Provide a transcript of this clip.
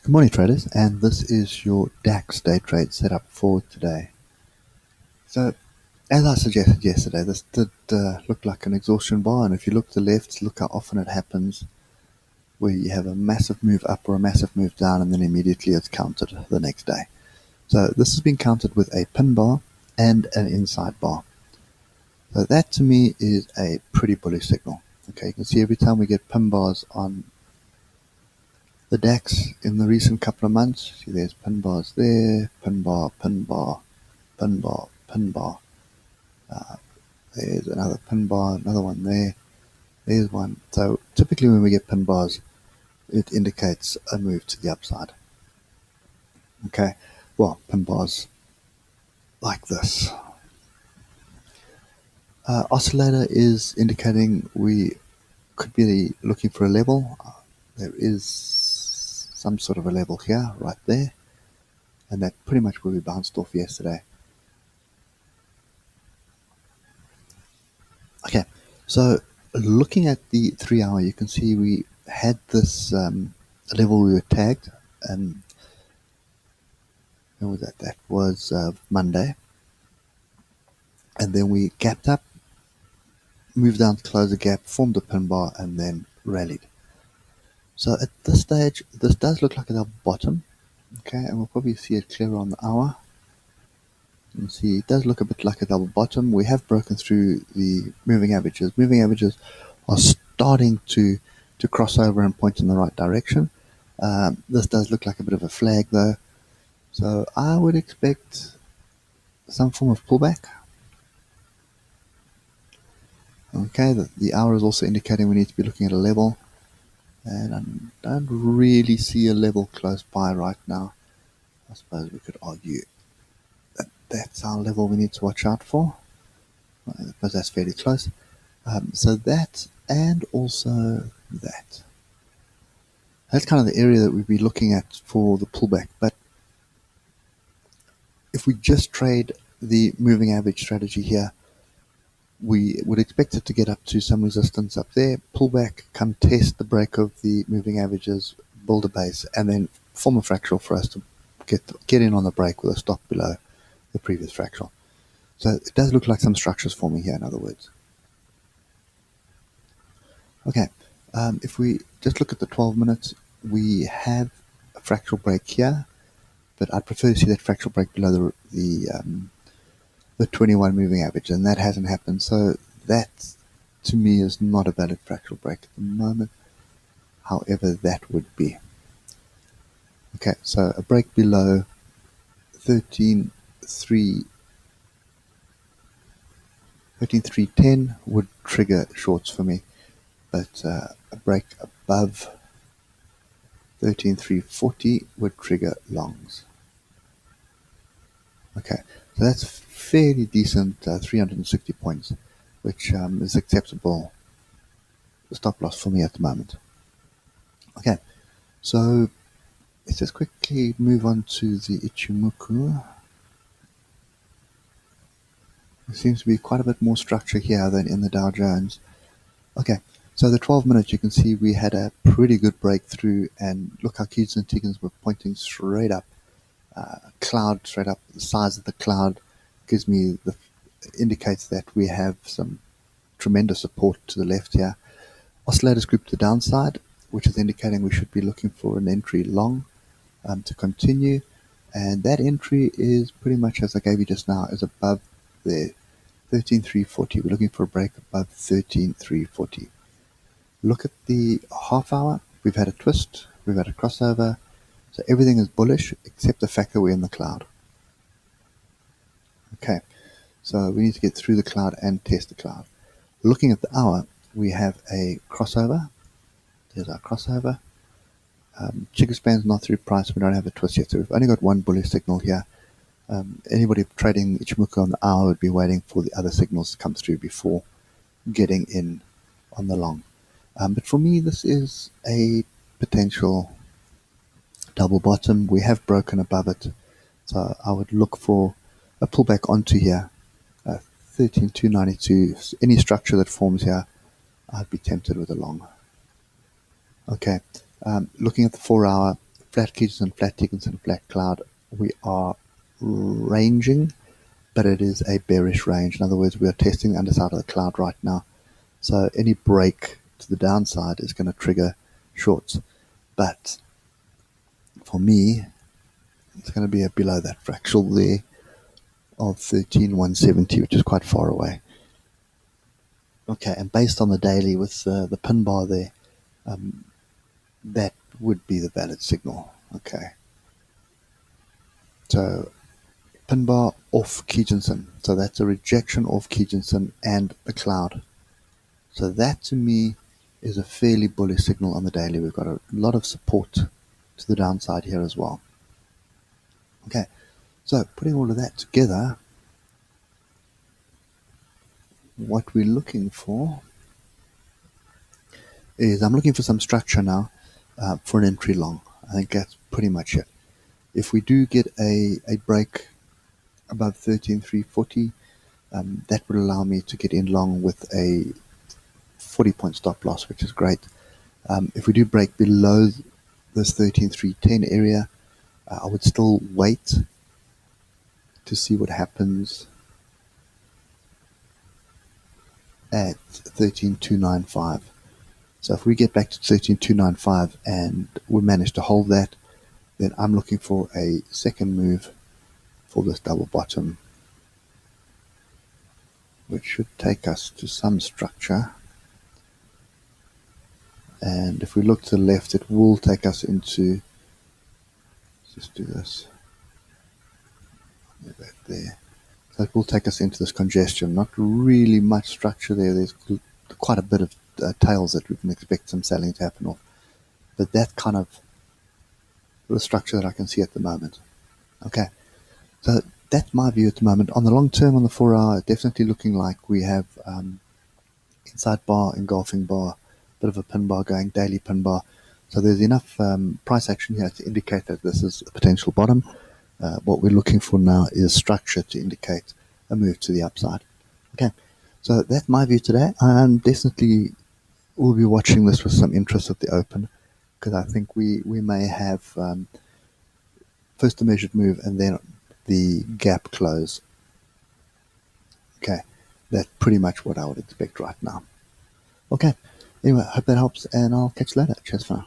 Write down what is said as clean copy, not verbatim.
Good morning, traders, and this is your Dax day trade setup for today. So, as I suggested yesterday, this did look like an exhaustion bar, and if you look to the left, look how often it happens where you have a massive move up or a massive move down, and then immediately it's countered the next day. So this has been countered with a pin bar and an inside bar. So that to me is a pretty bullish signal. Okay, you can see every time we get pin bars on the DAX in the recent couple of months, see there's pin bars there, pin bar, pin bar, pin bar, pin bar. There's another pin bar, another one there. There's one. So typically when we get pin bars, it indicates a move to the upside. Okay, well, pin bars like this. Oscillator is indicating we could be looking for a level. There is some sort of a level here, right there. And that's pretty much where we bounced off yesterday. Okay, so looking at the 3 hour, you can see we had this level we were tagged, and when was that? That was Monday. And then we gapped up, moved down to close the gap, formed a pin bar, and then rallied. So at this stage, this does look like a double bottom. Okay, and we'll probably see it clearer on the hour. You can see it does look a bit like a double bottom. We have broken through the moving averages. Moving averages are starting to cross over and point in the right direction. This does look like a bit of a flag though. So I would expect some form of pullback. Okay, the hour is also indicating we need to be looking at a level. And I don't really see a level close by right now. I suppose we could argue that that's our level we need to watch out for. I suppose that's fairly close. So that, and also that. That's kind of the area that we'd be looking at for the pullback. But if we just trade the moving average strategy here, we would expect it to get up to some resistance up there, pull back, come test the break of the moving averages, build a base, and then form a fractal for us to get in on the break with a stop below the previous fractal. So it does look like some structures forming here, in other words. Okay, if we just look at the 12 minutes, we have a fractal break here, but I'd prefer to see that fractal break below the 21 moving average, and that hasn't happened. So that, to me, is not a valid fractal break at the moment, however that would be. Okay, so a break below 13.310 would trigger shorts for me, but a break above 13.340 would trigger longs. Okay, so that's fairly decent, 360 points, which is acceptable stop loss for me at the moment. Okay, so let's just quickly move on to the Ichimoku. There seems to be quite a bit more structure here than in the Dow Jones. Okay, so the 12 minutes, you can see we had a pretty good breakthrough, and look how Keys and Tiggins were pointing straight up. Cloud straight up, the size of the cloud indicates that we have some tremendous support to the left here. Oscillators group to the downside, which is indicating we should be looking for an entry long to continue, and that entry is pretty much as I gave you just now, is above the 13.340. We're looking for a break above 13.340. Look at the half hour. We've had a twist, we've had a crossover, so everything is bullish except the fact that we're in the cloud. Okay, so we need to get through the cloud and test the cloud. Looking at the hour, we have a crossover. There's our crossover. Chicken span's not through price. We don't have a twist yet, so we've only got one bullish signal here. Anybody trading Ichimoku on the hour would be waiting for the other signals to come through before getting in on the long. But for me, this is a potential double bottom. We have broken above it, so I would look for a pullback onto here, 13,292. Any structure that forms here, I'd be tempted with a long. Okay, looking at the 4 hour, flat Kijunsen, flat Dickinson, flat cloud, we are ranging, but it is a bearish range. In other words, we are testing the underside of the cloud right now. So any break to the downside is going to trigger shorts. But for me, it's going to be below that fractal there of 13,170, which is quite far away. Okay, and based on the daily with the pin bar there, that would be the valid signal. Okay. So pin bar off Kijunsen. So that's a rejection off Kijunsen and the cloud. So that to me is a fairly bullish signal on the daily. We've got a lot of support to the downside here as well. Okay, so putting all of that together, what we're looking for is I'm looking for some structure now for an entry long. I think that's pretty much it. If we do get a break above 13,340, that would allow me to get in long with a 40-point stop loss, which is great. If we do break below this 13,310 area, I would still wait to see what happens at 13,295. So if we get back to 13,295 and we manage to hold that, then I'm looking for a second move for this double bottom, which should take us to some structure. And if we look to the left, it will take us into, let's just do this, back there. So it will take us into this congestion. Not really much structure there. There's quite a bit of tails that we can expect some selling to happen off. But that kind of the structure that I can see at the moment. Okay, so that's my view at the moment. On the long term, on the 4 hour, definitely looking like we have inside bar, engulfing bar, bit of a pin bar going, daily pin bar. So there's enough price action here to indicate that this is a potential bottom. What we're looking for now is structure to indicate a move to the upside. Okay, so that's my view today. And definitely we'll be watching this with some interest at the open, because I think we may have first a measured move and then the gap close. Okay, that's pretty much what I would expect right now. Okay, anyway, hope that helps, and I'll catch you later. Cheers for now.